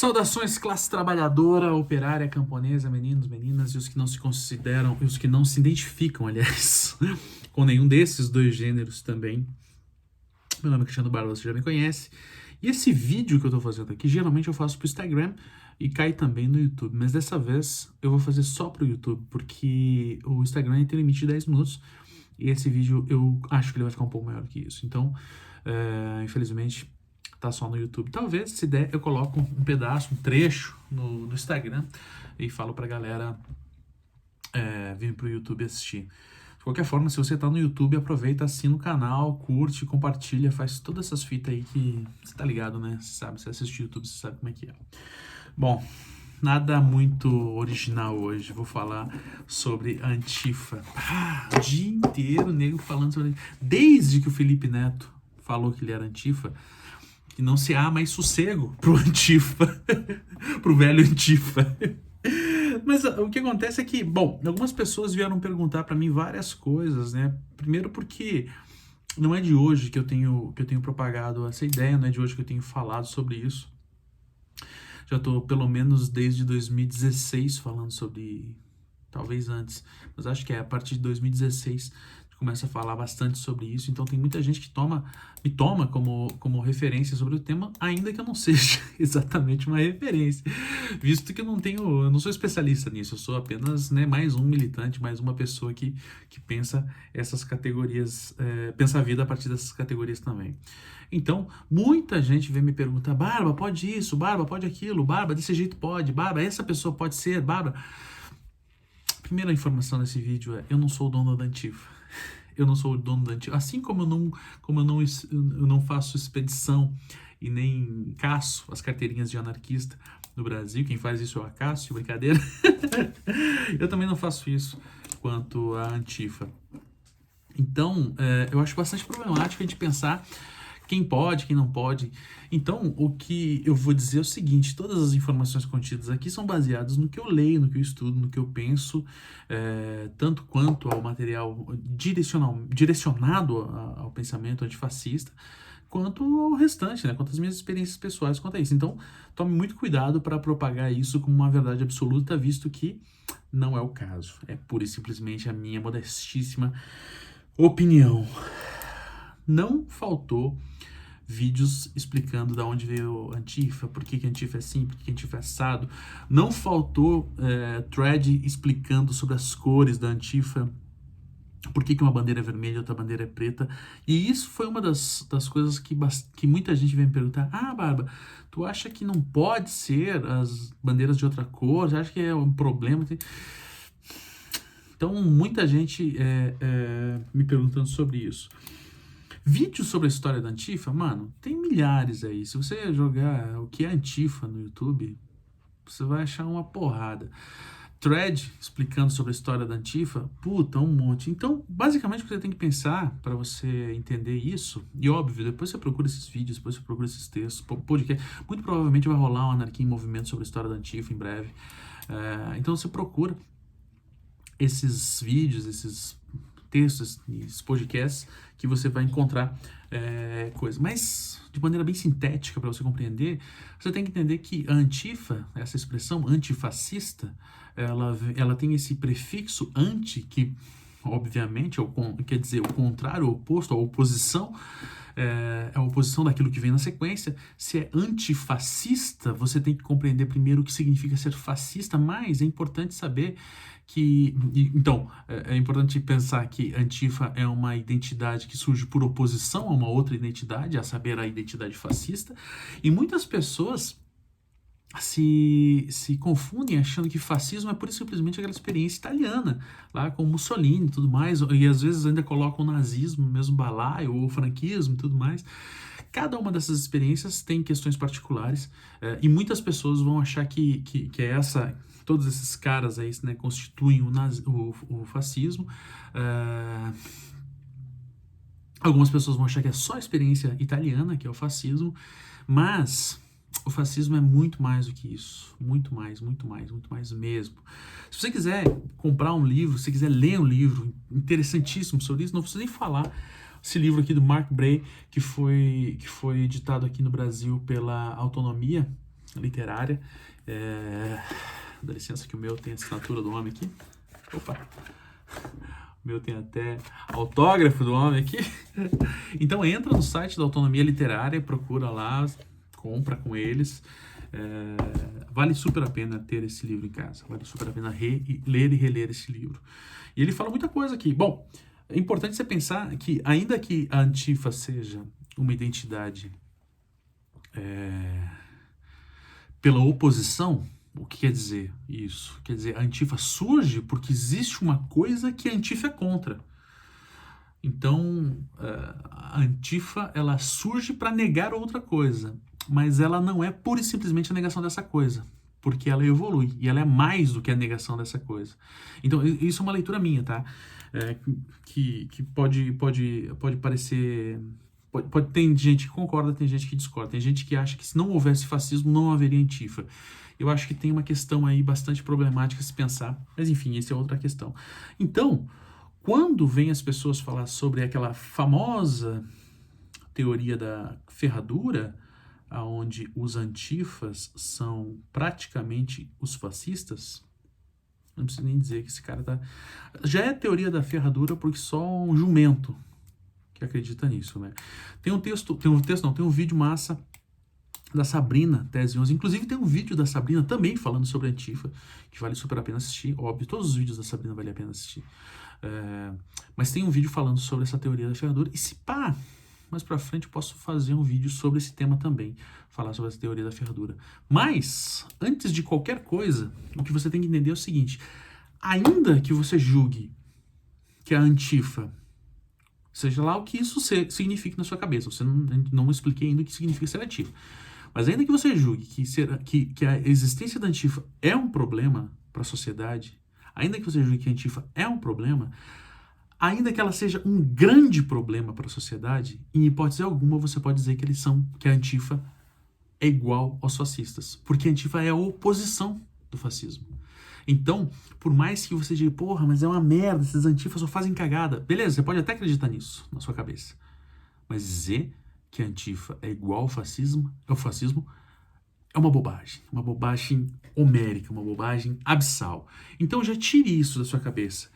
Saudações, classe trabalhadora, operária, camponesa, meninos, meninas e os que não se consideram, e os que não se identificam, aliás, com nenhum desses dois gêneros também. Meu nome é Cristiano Barba, você já me conhece. E esse vídeo que eu tô fazendo aqui, geralmente eu faço pro Instagram e cai também no YouTube. Mas dessa vez eu vou fazer só pro YouTube, porque o Instagram tem limite de 10 minutos. E esse vídeo eu acho que ele vai ficar um pouco maior que isso. Então, infelizmente, tá só no YouTube. Talvez, se der, eu coloco um pedaço, um trecho no Instagram e falo pra galera vir pro YouTube assistir. De qualquer forma, se você tá no YouTube, aproveita, assina o canal, curte, compartilha, faz todas essas fitas aí que você tá ligado, né? Você sabe, você assiste YouTube, você sabe como é que é. Bom, nada muito original hoje. Vou falar sobre Antifa. O dia inteiro o nego falando sobre... Desde que o Felipe Neto falou que ele era Antifa, que não se há mais sossego pro Antifa, pro velho Antifa. Mas o que acontece é que, bom, algumas pessoas vieram perguntar pra mim várias coisas, né? Primeiro porque não é de hoje que eu tenho propagado essa ideia, não é de hoje que eu tenho falado sobre isso. Já tô pelo menos desde 2016 falando sobre, talvez antes, mas acho que a partir de 2016 começa a falar bastante sobre isso, então tem muita gente que me toma como referência sobre o tema, ainda que eu não seja exatamente uma referência, visto que eu não sou especialista nisso, eu sou apenas, né, mais um militante, mais uma pessoa que pensa essas categorias, pensa a vida a partir dessas categorias também. Então, muita gente vem me perguntar, Barba, pode isso, Barba, pode aquilo, Barba, desse jeito pode, Barba, essa pessoa pode ser, Barba. Primeira informação desse vídeo é, eu não sou o dono da Antifa. Eu não sou o dono da Antifa. Assim como eu não faço expedição e nem caço as carteirinhas de anarquista no Brasil, quem faz isso é o Acácio, brincadeira. Eu também não faço isso quanto a Antifa. Então, eu acho bastante problemático a gente pensar quem pode, quem não pode. Então, o que eu vou dizer é o seguinte, todas as informações contidas aqui são baseadas no que eu leio, no que eu estudo, no que eu penso, tanto quanto ao material direcionado ao pensamento antifascista, quanto ao restante, né? Quanto às minhas experiências pessoais quanto a isso. Então, tome muito cuidado para propagar isso como uma verdade absoluta, visto que não é o caso. É pura e simplesmente a minha modestíssima opinião. Não faltou vídeos explicando de onde veio Antifa, por que Antifa é assim, por que Antifa é assado. Não faltou thread explicando sobre as cores da Antifa, por que uma bandeira é vermelha e outra bandeira é preta. E isso foi uma das coisas que muita gente vem me perguntar. Barba, tu acha que não pode ser as bandeiras de outra cor? Você acha que é um problema? Então, muita gente me perguntando sobre isso. Vídeos sobre a história da Antifa, mano, tem milhares aí. Se você jogar o que é Antifa no YouTube, você vai achar uma porrada. Thread explicando sobre a história da Antifa, puta, um monte. Então, basicamente, o que você tem que pensar para você entender isso, e óbvio, depois você procura esses vídeos, depois você procura esses textos, podcast, muito provavelmente vai rolar um Anarquia em Movimento sobre a história da Antifa em breve. Então, você procura esses vídeos, esses textos, esses podcasts, que você vai encontrar coisas. Mas, de maneira bem sintética, para você compreender, você tem que entender que a Antifa, essa expressão antifascista, ela tem esse prefixo anti, que obviamente quer dizer o contrário, o oposto, a oposição, a oposição daquilo que vem na sequência. Se é antifascista, você tem que compreender primeiro o que significa ser fascista, mas é importante saber que... Então, é importante pensar que Antifa é uma identidade que surge por oposição a uma outra identidade, a saber, a identidade fascista, e muitas pessoas se confundem achando que fascismo é pura e simplesmente aquela experiência italiana, lá com Mussolini e tudo mais, e às vezes ainda colocam o nazismo, mesmo balaio, ou o franquismo e tudo mais. Cada uma dessas experiências tem questões particulares, e muitas pessoas vão achar que todos esses caras aí, né, constituem o fascismo. Algumas pessoas vão achar que é só a experiência italiana, que é o fascismo, mas o fascismo é muito mais do que isso. Muito mais mesmo. Se você quiser comprar um livro, se você quiser ler um livro interessantíssimo sobre isso, não precisa nem falar. Esse livro aqui do Mark Bray, que foi editado aqui no Brasil pela Autonomia, literária. Dá licença que o meu tem a assinatura do homem aqui. Opa! O meu tem até autógrafo do homem aqui. Então entra no site da Autonomia Literária, procura lá, compra com eles. Vale super a pena ter esse livro em casa. Vale super a pena ler e reler esse livro. E ele fala muita coisa aqui. Bom, é importante você pensar que, ainda que a Antifa seja uma identidade pela oposição, o que quer dizer isso? Quer dizer, a Antifa surge porque existe uma coisa que a Antifa é contra. Então, a Antifa, ela surge para negar outra coisa, mas ela não é pura e simplesmente a negação dessa coisa, porque ela evolui, e ela é mais do que a negação dessa coisa. Então, isso é uma leitura minha, tá? Que pode parecer... Tem gente que concorda, tem gente que discorda, tem gente que acha que se não houvesse fascismo, não haveria Antifa. Eu acho que tem uma questão aí bastante problemática a se pensar, mas enfim, essa é outra questão. Então, quando vem as pessoas falar sobre aquela famosa teoria da ferradura, onde os antifas são praticamente os fascistas, não preciso nem dizer que esse cara tá... Já é teoria da ferradura porque só um jumento que acredita nisso, né? Tem um vídeo massa da Sabrina, Tese 11. Inclusive tem um vídeo da Sabrina também falando sobre a Antifa, que vale super a pena assistir. Óbvio, todos os vídeos da Sabrina vale a pena assistir. Mas tem um vídeo falando sobre essa teoria da ferradura. E se pá, mais pra frente eu posso fazer um vídeo sobre esse tema também, falar sobre essa teoria da ferradura. Mas, antes de qualquer coisa, o que você tem que entender é o seguinte: ainda que você julgue que a Antifa, seja lá o que isso signifique na sua cabeça, você não expliquei ainda o que significa ser Antifa, mas ainda que você julgue que a existência da Antifa é um problema para a sociedade, ainda que você julgue que a Antifa é um problema, ainda que ela seja um grande problema para a sociedade, em hipótese alguma você pode dizer que a Antifa é igual aos fascistas, porque a Antifa é a oposição do fascismo. Então, por mais que você diga, porra, mas é uma merda, esses antifas só fazem cagada. Beleza, você pode até acreditar nisso na sua cabeça. Mas dizer que a Antifa é igual ao fascismo é uma bobagem homérica, uma bobagem abissal. Então já tire isso da sua cabeça.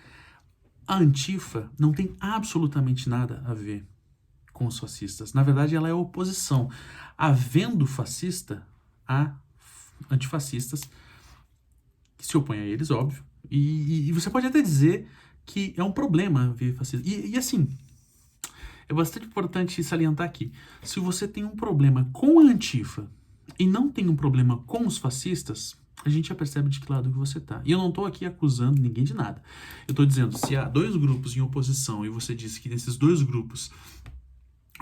A Antifa não tem absolutamente nada a ver com os fascistas. Na verdade, ela é oposição. Havendo fascista, há antifascistas que se opõem a eles, óbvio. E você pode até dizer que é um problema ver fascismo. E assim, é bastante importante salientar aqui. Se você tem um problema com a Antifa e não tem um problema com os fascistas, a gente já percebe de que lado que você tá. E eu não tô aqui acusando ninguém de nada. Eu tô dizendo, se há dois grupos em oposição e você disse que desses dois grupos,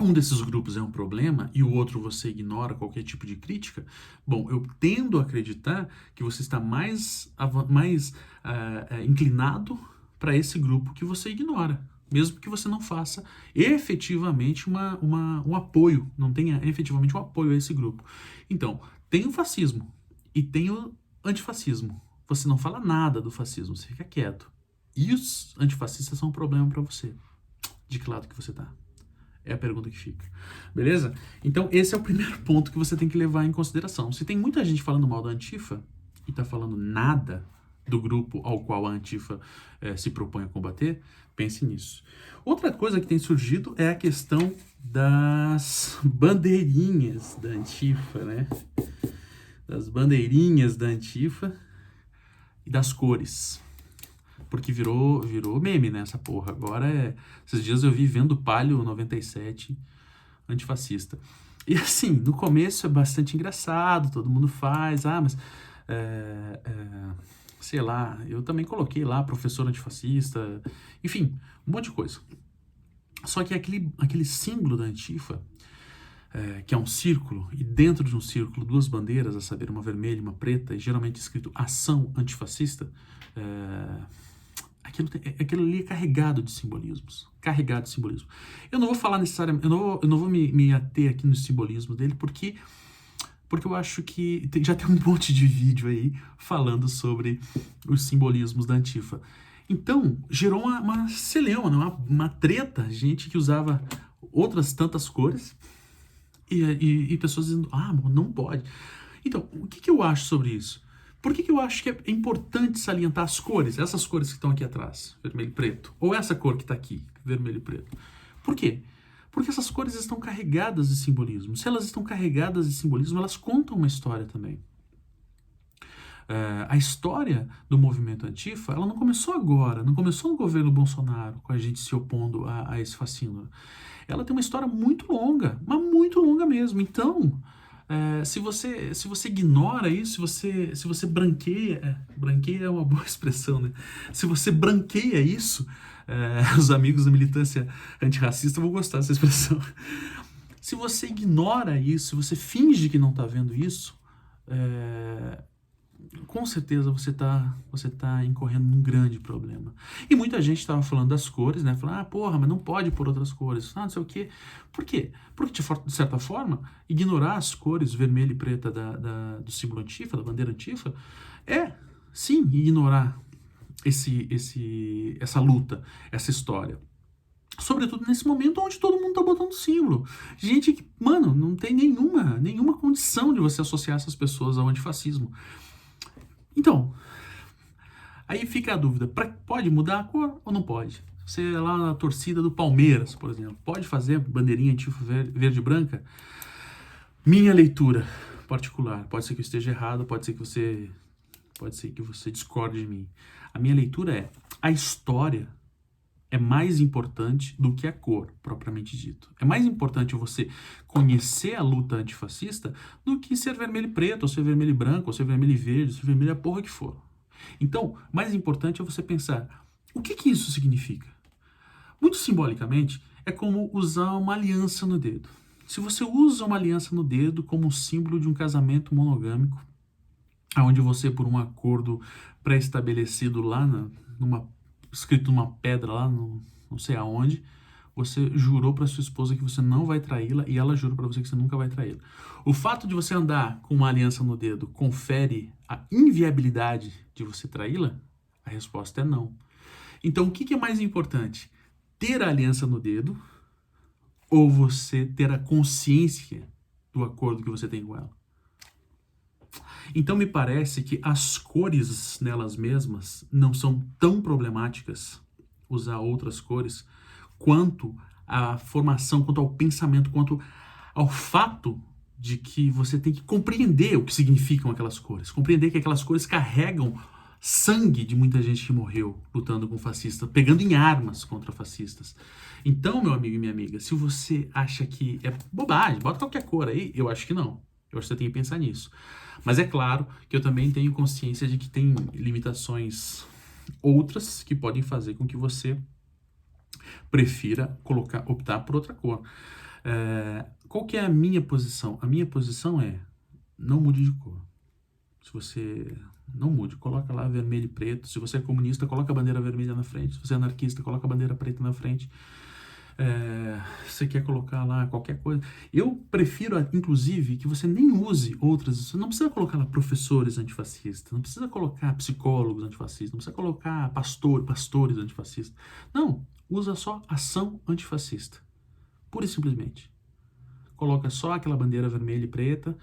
um desses grupos é um problema e o outro você ignora qualquer tipo de crítica, bom, eu tendo a acreditar que você está mais inclinado para esse grupo que você ignora, mesmo que você não faça efetivamente um apoio, não tenha efetivamente um apoio a esse grupo. Então, tem o fascismo e tem o antifascismo. Você não fala nada do fascismo, você fica quieto. E os antifascistas são um problema para você. De que lado que você tá? É a pergunta que fica. Beleza? Então, esse é o primeiro ponto que você tem que levar em consideração. Se tem muita gente falando mal da Antifa e tá falando nada do grupo ao qual a Antifa se propõe a combater, pense nisso. Outra coisa que tem surgido é a questão das bandeirinhas da Antifa, né? Das bandeirinhas da Antifa e das cores. Porque virou meme, né, essa porra. Agora esses dias eu vi vendo Palio 97 antifascista. E assim, no começo é bastante engraçado, todo mundo faz, mas... sei lá, eu também coloquei lá professor antifascista, enfim, um monte de coisa. Só que aquele símbolo da Antifa, que é um círculo, e dentro de um círculo duas bandeiras, a saber, uma vermelha e uma preta, e geralmente escrito Ação Antifascista, aquilo ali é carregado de simbolismos. Carregado de simbolismo. Eu não vou falar necessariamente, eu não vou me ater aqui no simbolismo dele, porque eu acho que já tem um monte de vídeo aí falando sobre os simbolismos da Antifa. Então, gerou uma celeuma, uma treta, gente que usava outras tantas cores e pessoas dizendo, não pode. Então, o que eu acho sobre isso? Por que eu acho que é importante salientar as cores, essas cores que estão aqui atrás, vermelho e preto, ou essa cor que está aqui, vermelho e preto? Por quê? Porque essas cores estão carregadas de simbolismo. Se elas estão carregadas de simbolismo, elas contam uma história também. A história do movimento Antifa, ela não começou agora, não começou no governo Bolsonaro, com a gente se opondo a esse fascínio. Ela tem uma história muito longa, mas muito longa mesmo. Então, se você ignora isso, se você branqueia é uma boa expressão, né? Se você branqueia isso, os amigos da militância antirracista vão gostar dessa expressão. Se você ignora isso, se você finge que não está vendo isso, com certeza você tá incorrendo num grande problema. E muita gente estava falando das cores, né? Falando, porra, mas não pode pôr outras cores. Não sei o quê. Por quê? Porque, de certa forma, ignorar as cores vermelha e preta do símbolo Antifa, da bandeira Antifa, sim, ignorar essa luta, essa história. Sobretudo nesse momento onde todo mundo tá botando símbolo. Gente que, mano, não tem nenhuma condição de você associar essas pessoas ao antifascismo. Então, aí fica a dúvida, pode mudar a cor ou não pode? Você é lá na torcida do Palmeiras, por exemplo, pode fazer bandeirinha Antifa verde e branca? Minha leitura particular, pode ser que eu esteja errado, pode ser que você discorde de mim. A minha leitura é, a história é mais importante do que a cor, propriamente dito. É mais importante você conhecer a luta antifascista do que ser vermelho e preto, ou ser vermelho e branco, ou ser vermelho e verde, ou ser vermelho a porra que for. Então, mais importante é você pensar, o que isso significa? Muito simbolicamente, é como usar uma aliança no dedo. Se você usa uma aliança no dedo como símbolo de um casamento monogâmico, onde você, por um acordo pré-estabelecido lá escrito numa pedra lá, não sei aonde, você jurou para sua esposa que você não vai traí-la e ela jura para você que você nunca vai traí-la. O fato de você andar com uma aliança no dedo confere a inviabilidade de você traí-la? A resposta é não. Então, o que é mais importante? Ter a aliança no dedo ou você ter a consciência do acordo que você tem com ela? Então me parece que as cores nelas mesmas não são tão problemáticas, usar outras cores, quanto a formação, quanto ao pensamento, quanto ao fato de que você tem que compreender o que significam aquelas cores, compreender que aquelas cores carregam sangue de muita gente que morreu lutando com fascistas, pegando em armas contra fascistas. Então, meu amigo e minha amiga, se você acha que é bobagem, bota qualquer cor aí, eu acho que não. Eu acho que você tem que pensar nisso. Mas é claro que eu também tenho consciência de que tem limitações outras que podem fazer com que você prefira optar por outra cor. Qual que é a minha posição? A minha posição é, não mude de cor. Se você não mude, coloca lá vermelho e preto. Se você é comunista, coloca a bandeira vermelha na frente. Se você é anarquista, coloca a bandeira preta na frente. Se você quer colocar lá qualquer coisa. Eu prefiro, inclusive, que você nem use outras. Você não precisa colocar lá professores antifascistas, não precisa colocar psicólogos antifascistas, não precisa colocar pastores antifascistas. Não, usa só ação antifascista. Pura e simplesmente. Coloca só aquela bandeira vermelha e preta,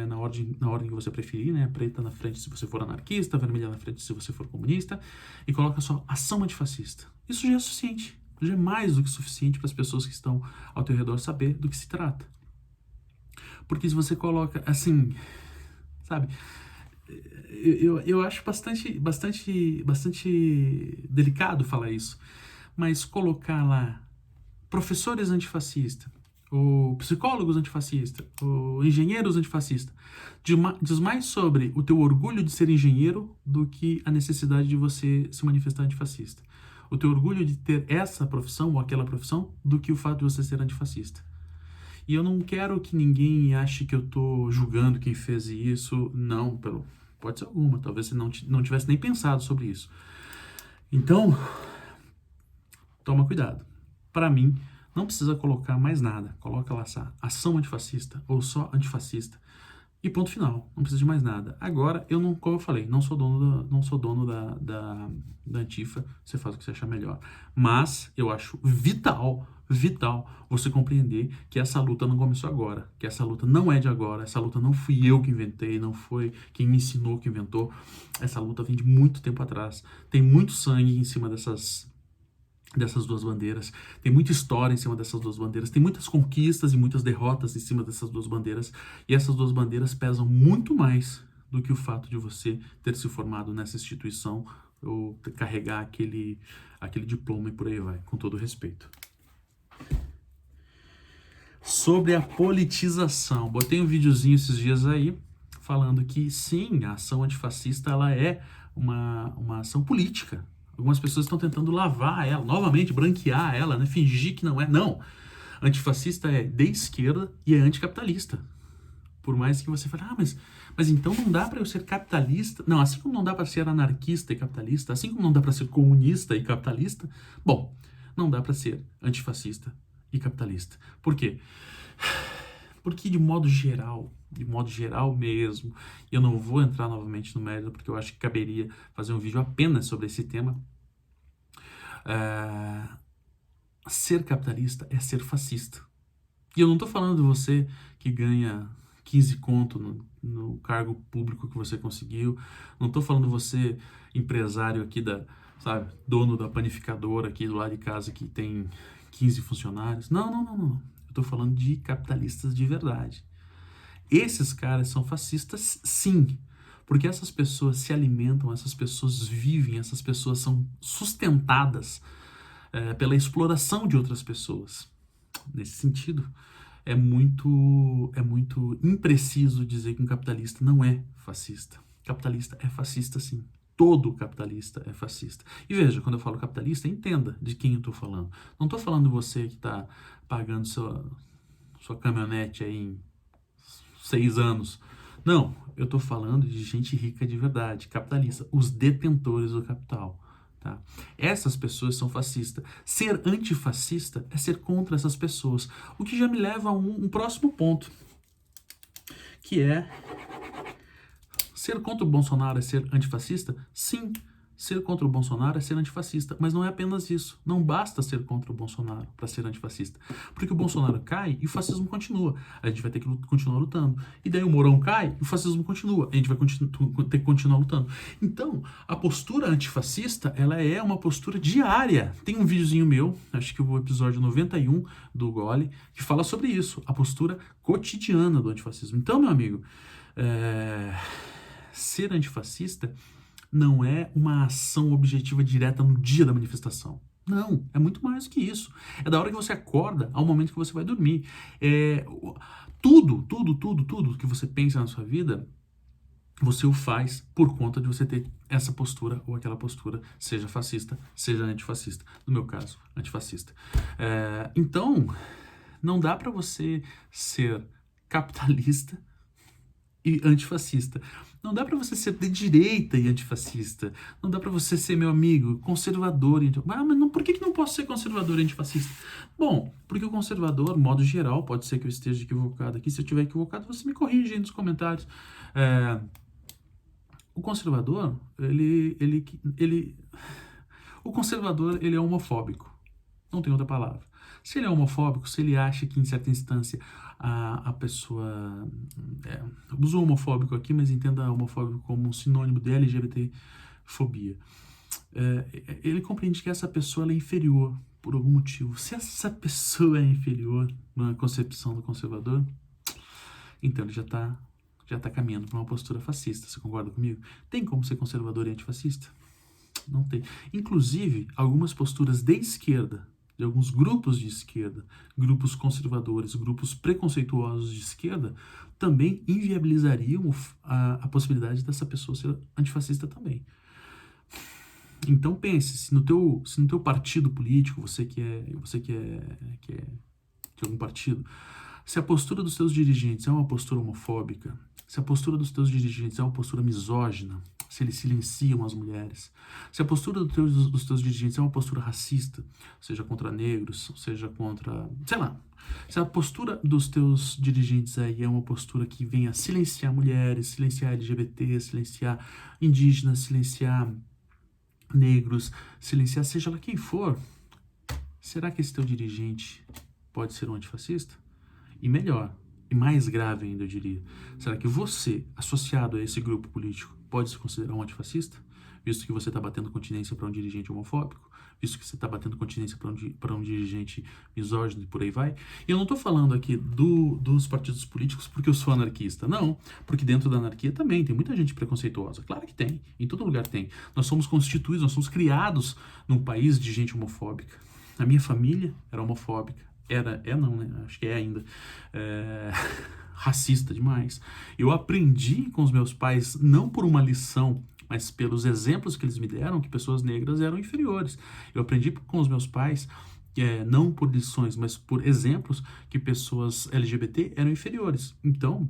na ordem que você preferir, né? Preta na frente se você for anarquista, vermelha na frente se você for comunista, e coloca só ação antifascista. Isso já é suficiente. Já é mais do que suficiente para as pessoas que estão ao teu redor saber do que se trata. Porque se você coloca assim, sabe, eu acho bastante delicado falar isso, mas colocar lá professores antifascistas, ou psicólogos antifascistas, ou engenheiros antifascistas, diz mais sobre o teu orgulho de ser engenheiro do que a necessidade de você se manifestar antifascista. O teu orgulho de ter essa profissão ou aquela profissão do que o fato de você ser antifascista. E eu não quero que ninguém ache que eu tô julgando quem fez isso. Não, pode ser alguma. Talvez você não tivesse nem pensado sobre isso. Então, toma cuidado. Para mim, não precisa colocar mais nada. Coloca lá essa ação antifascista ou só antifascista. E ponto final, não precisa de mais nada. Agora, eu não, como eu falei, não sou dono da Antifa, você faz o que você achar melhor. Mas eu acho vital você compreender que essa luta não começou agora, que essa luta não é de agora, essa luta não fui eu que inventei, não foi quem me ensinou que inventou, essa luta vem de muito tempo atrás. Tem muito sangue em cima dessas duas bandeiras, tem muita história em cima dessas duas bandeiras, tem muitas conquistas e muitas derrotas em cima dessas duas bandeiras, e essas duas bandeiras pesam muito mais do que o fato de você ter se formado nessa instituição ou carregar aquele diploma e por aí vai, com todo respeito. Sobre a politização, botei um videozinho esses dias aí, falando que sim, a ação antifascista ela é uma ação política. Algumas pessoas estão tentando lavar ela, novamente, branquear ela, né? Fingir que não é. Não. Antifascista é de esquerda e é anticapitalista. Por mais que você fale, mas então não dá para eu ser capitalista. Não, assim como não dá para ser anarquista e capitalista, assim como não dá para ser comunista e capitalista, bom, não dá para ser antifascista e capitalista. Por quê? Porque de modo geral mesmo, e eu não vou entrar novamente no mérito, porque eu acho que caberia fazer um vídeo apenas sobre esse tema, ser capitalista é ser fascista. E eu não estou falando de você que ganha 15 conto no cargo público que você conseguiu, não estou falando de você, empresário aqui dono da panificadora aqui do lado de casa que tem 15 funcionários. Não. Eu estou falando de capitalistas de verdade. Esses caras são fascistas, sim, porque essas pessoas se alimentam, essas pessoas vivem, essas pessoas são sustentadas pela exploração de outras pessoas. Nesse sentido, é muito impreciso dizer que um capitalista não é fascista. Capitalista é fascista, sim. Todo capitalista é fascista. E veja, quando eu falo capitalista, entenda de quem eu estou falando. Não estou falando de você que está pagando sua caminhonete aí em 6 anos. Não, eu estou falando de gente rica de verdade, capitalista, os detentores do capital. Tá? Essas pessoas são fascistas. Ser antifascista é ser contra essas pessoas. O que já me leva a um próximo ponto, que é ser contra o Bolsonaro é ser antifascista? Sim. Ser contra o Bolsonaro é ser antifascista, mas não é apenas isso. Não basta ser contra o Bolsonaro para ser antifascista. Porque o Bolsonaro cai e o fascismo continua. A gente vai ter que continuar lutando. E daí o Mourão cai e o fascismo continua. A gente vai ter que continuar lutando. Então, a postura antifascista, ela é uma postura diária. Tem um videozinho meu, acho que o episódio 91 do Gole, que fala sobre isso. A postura cotidiana do antifascismo. Então, meu amigo, ser antifascista não é uma ação objetiva direta no dia da manifestação. Não, é muito mais do que isso. É da hora que você acorda ao momento que você vai dormir. Tudo que você pensa na sua vida, você o faz por conta de você ter essa postura ou aquela postura, seja fascista, seja antifascista. No meu caso, antifascista. Então, não dá para você ser capitalista e antifascista. Não dá para você ser de direita e antifascista. Não dá para você ser, meu amigo, conservador e antifascista. Mas não, por que não posso ser conservador e antifascista? Bom, porque o conservador, modo geral, pode ser que eu esteja equivocado aqui. Se eu estiver equivocado, você me corrige aí nos comentários. O conservador, o conservador, ele é homofóbico. Não tem outra palavra. Se ele é homofóbico, se ele acha que em certa instância a pessoa... uso homofóbico aqui, mas entenda homofóbico como um sinônimo de LGBT-fobia. Ele compreende que essa pessoa ela é inferior por algum motivo. Se essa pessoa é inferior na concepção do conservador, então ele já está caminhando para uma postura fascista. Você concorda comigo? Tem como ser conservador e antifascista? Não tem. Inclusive, algumas posturas de esquerda, de alguns grupos de esquerda, grupos conservadores, grupos preconceituosos de esquerda, também inviabilizariam a possibilidade dessa pessoa ser antifascista também. Então pense, se no teu partido político, você que é de algum partido, se a postura dos seus dirigentes é uma postura homofóbica, se a postura dos teus dirigentes é uma postura misógina, se eles silenciam as mulheres, se a postura dos teus dirigentes é uma postura racista, seja contra negros, seja contra, sei lá, se a postura dos teus dirigentes aí é uma postura que venha silenciar mulheres, silenciar LGBT, silenciar indígenas, silenciar negros, silenciar seja lá quem for, será que esse teu dirigente pode ser um antifascista? E melhor, e mais grave ainda, eu diria, será que você, associado a esse grupo político, pode se considerar um antifascista? Visto que você está batendo continência para um dirigente homofóbico, visto que você está batendo continência para um dirigente misógino e por aí vai. E eu não estou falando aqui dos partidos políticos porque eu sou anarquista, não. Porque dentro da anarquia também tem muita gente preconceituosa. Claro que tem, em todo lugar tem. Nós somos constituídos, nós somos criados num país de gente homofóbica. A minha família era homofóbica. Não, né? Acho que é ainda. Racista demais. Eu aprendi com os meus pais, não por uma lição, mas pelos exemplos que eles me deram, que pessoas negras eram inferiores. Eu aprendi com os meus pais, não por lições, mas por exemplos, que pessoas LGBT eram inferiores. Então,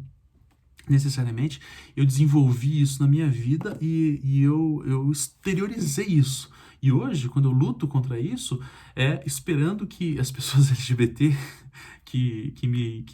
necessariamente, eu desenvolvi isso na minha vida e eu exteriorizei isso. E hoje, quando eu luto contra isso, é esperando que as pessoas LGBT que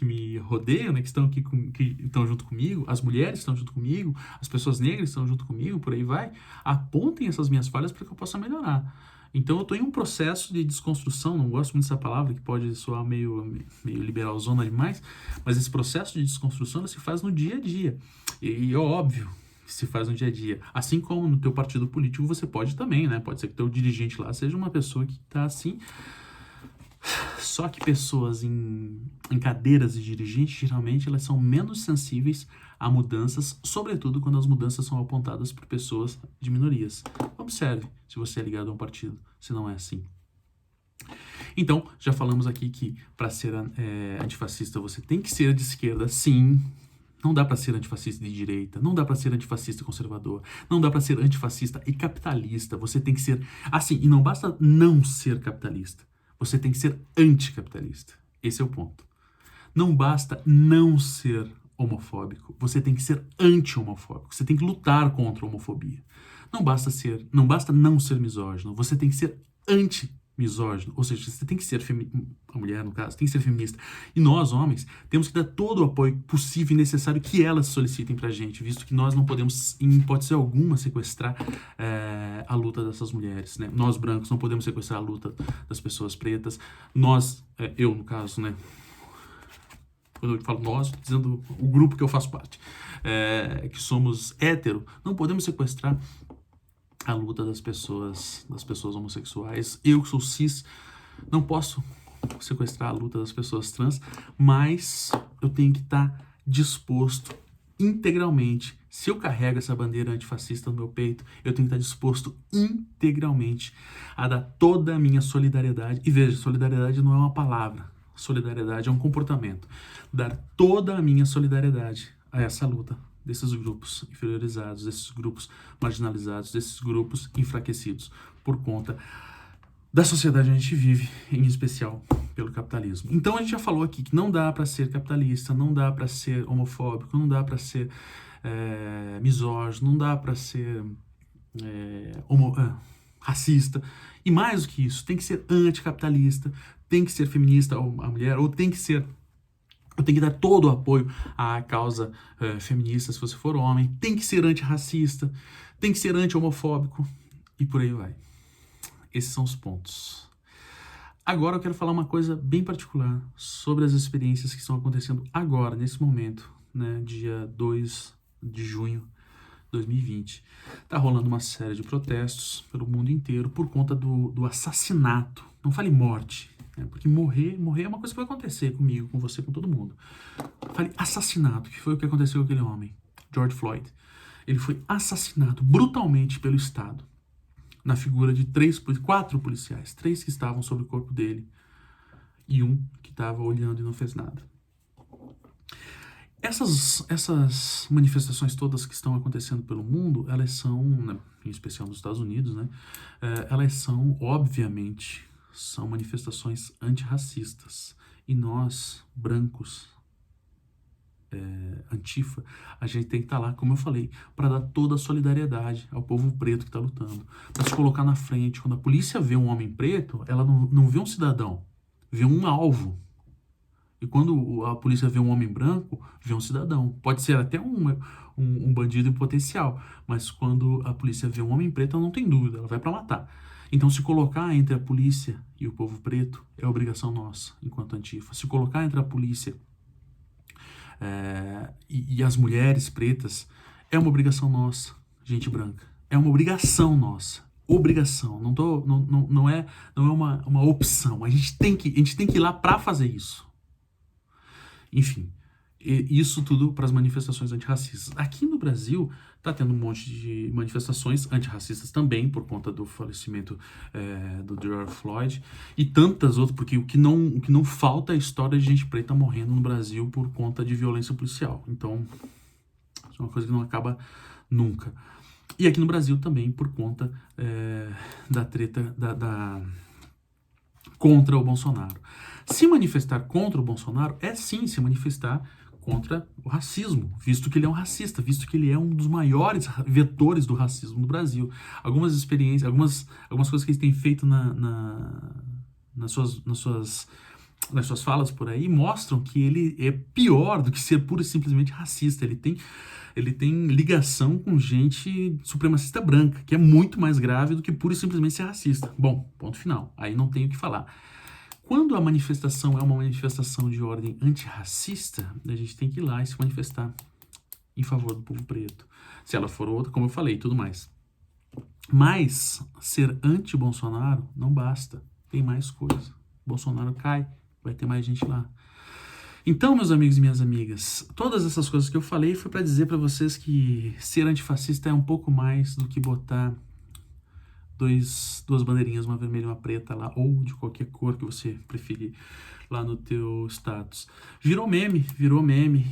me rodeiam, né, que estão aqui, que estão junto comigo, as mulheres estão junto comigo, as pessoas negras estão junto comigo, por aí vai, apontem essas minhas falhas para que eu possa melhorar. Então eu estou em um processo de desconstrução, não gosto muito dessa palavra, que pode soar meio liberalzona demais, mas esse processo de desconstrução se faz no dia a dia. E é óbvio que se faz no dia a dia. Assim como no teu partido político você pode também, né? Pode ser que teu dirigente lá seja uma pessoa que está assim. Só que pessoas em cadeiras de dirigente, geralmente, elas são menos sensíveis a mudanças, sobretudo quando as mudanças são apontadas por pessoas de minorias. Observe se você é ligado a um partido, se não é assim. Então, já falamos aqui que para ser antifascista você tem que ser de esquerda, sim. Não dá para ser antifascista de direita, não dá para ser antifascista conservador, não dá para ser antifascista e capitalista. Você tem que ser assim, e não basta não ser capitalista. Você tem que ser anticapitalista. Esse é o ponto. Não basta não ser homofóbico. Você tem que ser anti-homofóbico. Você tem que lutar contra a homofobia. Não basta não ser misógino. Você tem que ser anti-misógino. Ou seja, você tem que ser a mulher, no caso, tem que ser feminista. E nós, homens, temos que dar todo o apoio possível e necessário que elas solicitem pra gente, visto que nós não podemos, em hipótese alguma, sequestrar a luta dessas mulheres, né? Nós, brancos, não podemos sequestrar a luta das pessoas pretas. Nós, eu, no caso, né? Quando eu falo nós, dizendo o grupo que eu faço parte, que somos hétero, não podemos sequestrar a luta das pessoas homossexuais. Eu que sou cis, não posso sequestrar a luta das pessoas trans, mas eu tenho que estar disposto integralmente. Se eu carrego essa bandeira antifascista no meu peito, eu tenho que estar disposto integralmente a dar toda a minha solidariedade. E veja, solidariedade não é uma palavra. Solidariedade é um comportamento. Dar toda a minha solidariedade a essa luta desses grupos inferiorizados, desses grupos marginalizados, desses grupos enfraquecidos por conta da sociedade onde a gente vive, em especial pelo capitalismo. Então a gente já falou aqui que não dá para ser capitalista, não dá para ser homofóbico, não dá para ser misógino, não dá para ser racista. E mais do que isso, tem que ser anticapitalista, tem que ser feminista a mulher, ou tem que dar todo o apoio à causa feminista se você for homem, tem que ser antirracista, tem que ser anti-homofóbico e por aí vai. Esses são os pontos. Agora eu quero falar uma coisa bem particular sobre as experiências que estão acontecendo agora, nesse momento, né, dia 2 de junho de 2020. Tá rolando uma série de protestos pelo mundo inteiro por conta do assassinato. Não fale morte, né, porque morrer é uma coisa que vai acontecer comigo, com você, com todo mundo. Fale assassinato, que foi o que aconteceu com aquele homem, George Floyd. Ele foi assassinado brutalmente pelo Estado, na figura de 4 policiais, 3 que estavam sobre o corpo dele e um que estava olhando e não fez nada. Essas manifestações todas que estão acontecendo pelo mundo, elas são, né, em especial nos Estados Unidos, né, elas são, obviamente, são manifestações antirracistas. E nós, brancos, Antifa, a gente tem que estar lá, como eu falei, para dar toda a solidariedade ao povo preto que está lutando, para se colocar na frente. Quando a polícia vê um homem preto, ela não vê um cidadão, vê um alvo. E quando a polícia vê um homem branco, vê um cidadão. Pode ser até um bandido em potencial, mas quando a polícia vê um homem preto, ela não tem dúvida, ela vai para matar. Então, se colocar entre a polícia e o povo preto é obrigação nossa, enquanto Antifa. Se colocar entre a polícia e as mulheres pretas é uma obrigação nossa, gente branca. É uma obrigação nossa. Obrigação. Não é uma opção. A gente tem que ir lá para fazer isso. Enfim, isso tudo para as manifestações antirracistas. Aqui no Brasil está tendo um monte de manifestações antirracistas também, por conta do falecimento do George Floyd, e tantas outras, porque o que não falta é a história de gente preta morrendo no Brasil por conta de violência policial. Então, isso é uma coisa que não acaba nunca. E aqui no Brasil também por conta da treta contra o Bolsonaro. Se manifestar contra o Bolsonaro é sim se manifestar contra o racismo, visto que ele é um racista, visto que ele é um dos maiores vetores do racismo no Brasil. Algumas experiências, algumas coisas que ele tem feito nas suas falas por aí mostram que ele é pior do que ser pura e simplesmente racista. Ele tem ligação com gente supremacista branca, que é muito mais grave do que pura e simplesmente ser racista. Bom, ponto final. Aí não tenho o que falar. Quando a manifestação é uma manifestação de ordem antirracista, a gente tem que ir lá e se manifestar em favor do povo preto. Se ela for outra, como eu falei, tudo mais. Mas ser anti-Bolsonaro não basta. Tem mais coisa. Bolsonaro cai, vai ter mais gente lá. Então, meus amigos e minhas amigas, todas essas coisas que eu falei foi para dizer para vocês que ser antifascista é um pouco mais do que botar duas bandeirinhas, uma vermelha e uma preta lá, ou de qualquer cor que você preferir lá no teu status. Virou meme.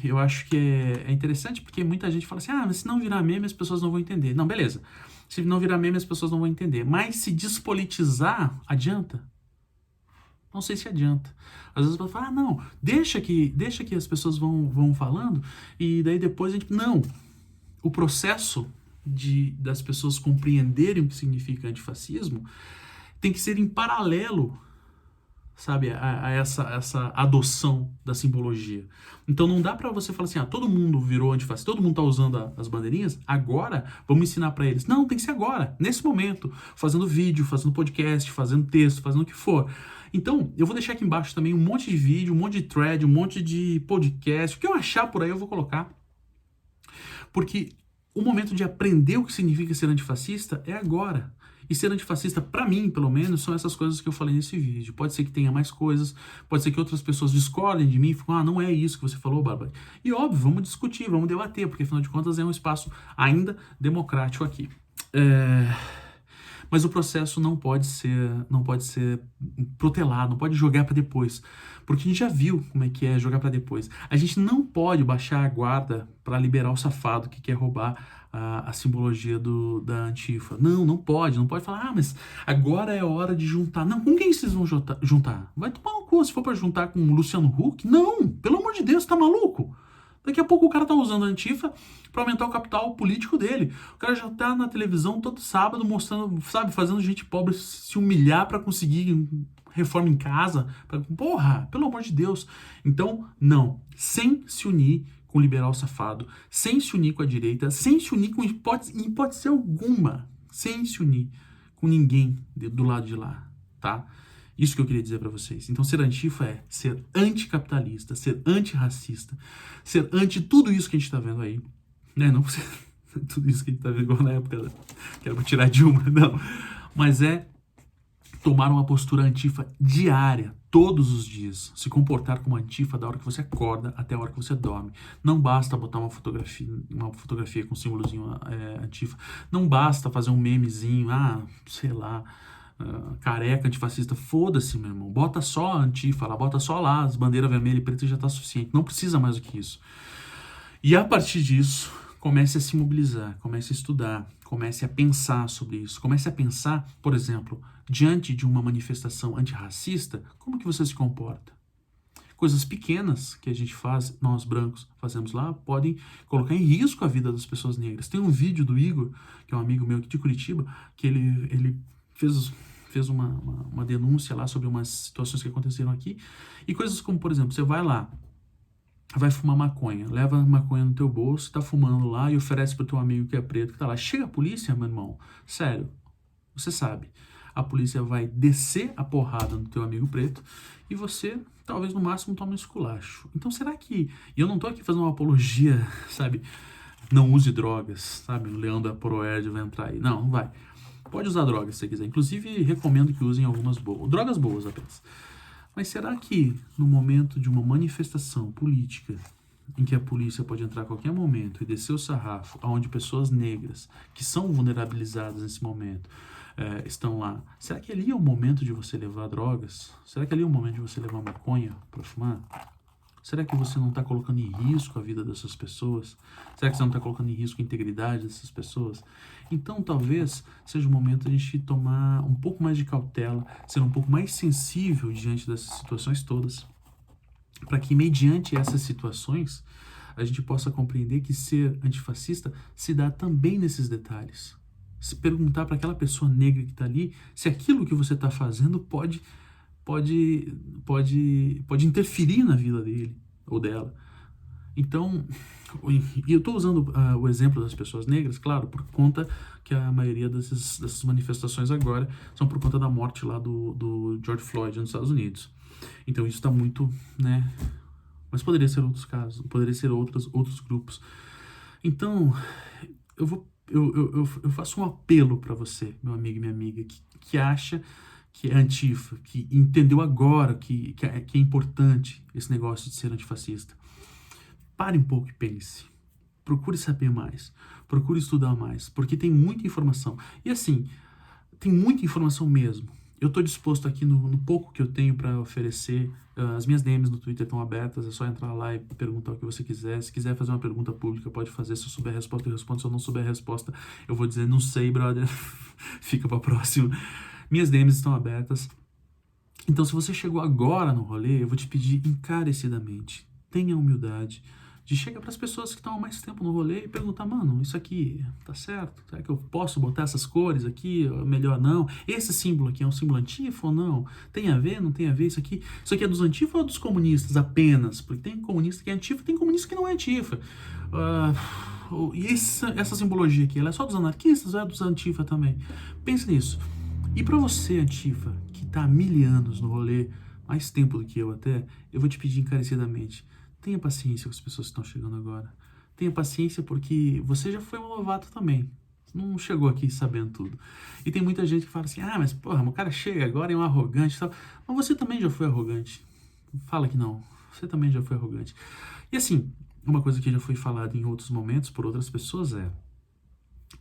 Eu acho que é interessante porque muita gente fala assim, mas se não virar meme as pessoas não vão entender. Não, beleza. Se não virar meme as pessoas não vão entender. Mas se despolitizar, adianta? Não sei se adianta. Às vezes você fala, não, deixa que as pessoas vão falando e daí depois a gente... Não. O processo das pessoas compreenderem o que significa antifascismo tem que ser em paralelo, sabe, a essa adoção da simbologia. Então não dá pra você falar assim, todo mundo virou antifascista, todo mundo tá usando as bandeirinhas, agora vamos ensinar pra eles. Não, tem que ser agora, nesse momento, fazendo vídeo, fazendo podcast, fazendo texto, fazendo o que for. Então, eu vou deixar aqui embaixo também um monte de vídeo, um monte de thread, um monte de podcast, o que eu achar por aí eu vou colocar. Porque o momento de aprender o que significa ser antifascista é agora. E ser antifascista, para mim, pelo menos, são essas coisas que eu falei nesse vídeo. Pode ser que tenha mais coisas, pode ser que outras pessoas discordem de mim e falem, não é isso que você falou, Bárbara. E óbvio, vamos discutir, vamos debater, porque afinal de contas é um espaço ainda democrático aqui. Mas o processo não pode ser protelado, não pode jogar para depois. Porque a gente já viu como é que é jogar para depois. A gente não pode baixar a guarda para liberar o safado que quer roubar a simbologia da Antifa. Não pode falar, mas agora é hora de juntar. Não, com quem vocês vão juntar? Vai tomar um cu se for para juntar com o Luciano Huck? Não, pelo amor de Deus, tá maluco? Daqui a pouco o cara tá usando a Antifa para aumentar o capital político dele. O cara já tá na televisão todo sábado mostrando, sabe, fazendo gente pobre se humilhar para conseguir reforma em casa. Porra, pelo amor de Deus. Então, não. Sem se unir com o liberal safado, sem se unir com a direita, sem se unir com hipótese alguma, sem se unir com ninguém do lado de lá, tá? Isso que eu queria dizer para vocês. Então, ser antifa é ser anticapitalista, ser antirracista, ser anti tudo isso que a gente tá vendo aí. Né? Não ser tudo isso que a gente tá vendo igual na época que era pra tirar Dilma, não. Mas é tomar uma postura antifa diária, todos os dias. Se comportar como antifa da hora que você acorda até a hora que você dorme. Não basta botar uma fotografia com símbolozinho antifa. Não basta fazer um memezinho, sei lá... careca antifascista, foda-se, meu irmão, bota só a Antifa lá, bota só lá as bandeiras vermelha e preta e já tá suficiente, não precisa mais do que isso. E a partir disso, comece a se mobilizar, comece a estudar, comece a pensar sobre isso, comece a pensar, por exemplo, diante de uma manifestação antirracista, como que você se comporta? Coisas pequenas que a gente faz, nós brancos fazemos lá, podem colocar em risco a vida das pessoas negras. Tem um vídeo do Igor, que é um amigo meu aqui de Curitiba, que ele fez uma denúncia lá sobre umas situações que aconteceram aqui, e coisas como, por exemplo, você vai lá, vai fumar maconha, leva a maconha no teu bolso, tá fumando lá e oferece pro teu amigo que é preto, que tá lá. Chega a polícia, meu irmão, sério, você sabe, a polícia vai descer a porrada no teu amigo preto e você, talvez no máximo, tome um esculacho. Então será que... E eu não tô aqui fazendo uma apologia, sabe? Não use drogas, sabe? O Leão da Proerd vai entrar aí. Não, não vai. Pode usar drogas se você quiser. Inclusive, recomendo que usem algumas boas. Drogas boas apenas. Mas será que no momento de uma manifestação política em que a polícia pode entrar a qualquer momento e descer o sarrafo, onde pessoas negras que são vulnerabilizadas nesse momento estão lá, será que ali é o momento de você levar drogas? Será que ali é o momento de você levar maconha para fumar? Será que você não está colocando em risco a vida dessas pessoas? Será que você não está colocando em risco a integridade dessas pessoas? Então, talvez seja o momento de a gente tomar um pouco mais de cautela, ser um pouco mais sensível diante dessas situações todas, para que, mediante essas situações, a gente possa compreender que ser antifascista se dá também nesses detalhes. Se perguntar para aquela pessoa negra que está ali se aquilo que você está fazendo pode interferir na vida dele ou dela. Então, e eu estou usando o exemplo das pessoas negras, claro, por conta que a maioria dessas manifestações agora são por conta da morte lá do George Floyd nos Estados Unidos. Então isso está muito, né? Mas poderia ser outros casos, poderia ser outros grupos. Então, eu faço um apelo para você, meu amigo e minha amiga, que acha que é antifa, que entendeu agora que é importante esse negócio de ser antifascista. Pare um pouco e pense. Procure saber mais. Procure estudar mais, porque tem muita informação. E assim, tem muita informação mesmo. Eu estou disposto aqui no pouco que eu tenho para oferecer. As minhas DMs no Twitter estão abertas, é só entrar lá e perguntar o que você quiser. Se quiser fazer uma pergunta pública, pode fazer. Se eu souber a resposta, eu respondo. Se eu não souber a resposta, eu vou dizer, não sei, brother. Fica para próxima. Minhas DMs estão abertas. Então, se você chegou agora no rolê, eu vou te pedir encarecidamente, tenha humildade de chegar para as pessoas que estão há mais tempo no rolê e perguntar, mano, isso aqui tá certo? Será que eu posso botar essas cores aqui? Melhor não? Esse símbolo aqui é um símbolo antifa ou não? Tem a ver? Não tem a ver? Isso aqui é dos antifa ou dos comunistas apenas? Porque tem comunista que é antifa, tem comunista que não é antifa. E essa simbologia aqui, ela é só dos anarquistas ou é dos antifa também? Pense nisso. E para você, antifa, que tá há 1000 anos no rolê, mais tempo do que eu até, eu vou te pedir encarecidamente, tenha paciência com as pessoas que estão chegando agora. Tenha paciência porque você já foi um novato também. Não chegou aqui sabendo tudo. E tem muita gente que fala assim, mas porra, o cara chega agora e é um arrogante e tal. Mas você também já foi arrogante. Fala que não. Você também já foi arrogante. E assim, uma coisa que já foi falada em outros momentos por outras pessoas é,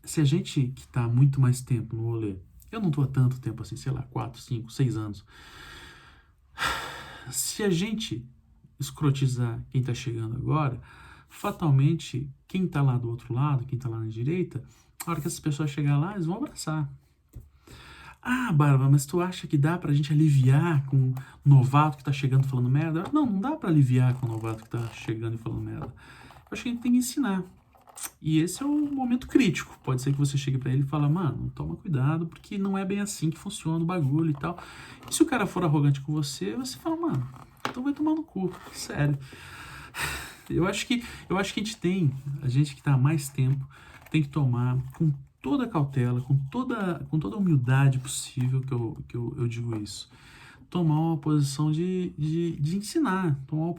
se a gente que está há muito mais tempo no rolê, eu não estou há tanto tempo assim, sei lá, 4, 5, 6 anos. Se a gente escrotizar quem está chegando agora, fatalmente, quem está lá do outro lado, quem está lá na direita, a hora que essas pessoas chegarem lá, eles vão abraçar. Bárbara, mas tu acha que dá pra gente aliviar com um novato que tá chegando falando merda? Não dá pra aliviar com um novato que tá chegando e falando merda. Eu acho que a gente tem que ensinar. E esse é o momento crítico. Pode ser que você chegue pra ele e fale, mano, toma cuidado, porque não é bem assim que funciona o bagulho e tal. E se o cara for arrogante com você, você fala, mano, então vai tomar no cu, sério. Eu acho que a gente que tá há mais tempo, tem que tomar com toda a cautela, com toda a humildade possível que eu digo isso. Tomar uma posição de ensinar, tomar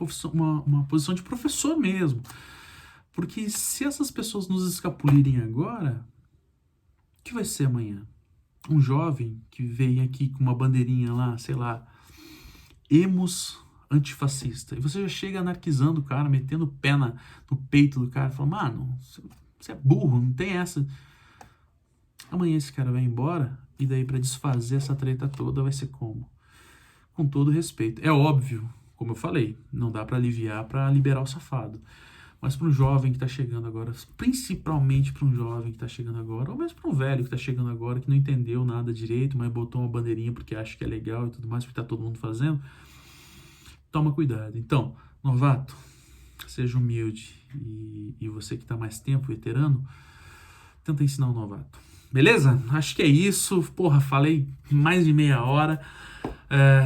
uma posição de professor mesmo. Porque se essas pessoas nos escapulirem agora, o que vai ser amanhã? Um jovem que vem aqui com uma bandeirinha lá, sei lá, emos antifascista. E você já chega anarquizando o cara, metendo o pé no peito do cara, falando, mano, você é burro, não tem essa. Amanhã esse cara vai embora, e daí para desfazer essa treta toda vai ser como? Com todo respeito. É óbvio, como eu falei, não dá para aliviar, para liberar o safado. Mas para um jovem que está chegando agora, principalmente para um jovem que está chegando agora, ou mesmo para um velho que está chegando agora, que não entendeu nada direito, mas botou uma bandeirinha porque acha que é legal e tudo mais, porque está todo mundo fazendo, toma cuidado. Então, novato, seja humilde. E você que está mais tempo, veterano, tenta ensinar o novato. Beleza? Acho que é isso. Porra, falei mais de meia hora.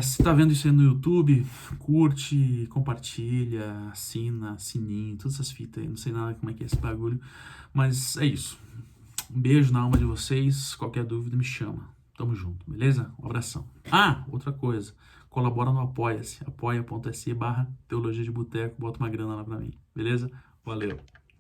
Se tá vendo isso aí no YouTube, curte, compartilha, assina, sininho, todas essas fitas aí. Não sei nada como é que é esse bagulho. Mas é isso. Um beijo na alma de vocês. Qualquer dúvida me chama. Tamo junto, beleza? Um abração. Outra coisa. Colabora no Apoia-se. apoia.se/Teologia de Boteco. Bota uma grana lá pra mim. Beleza? Valeu.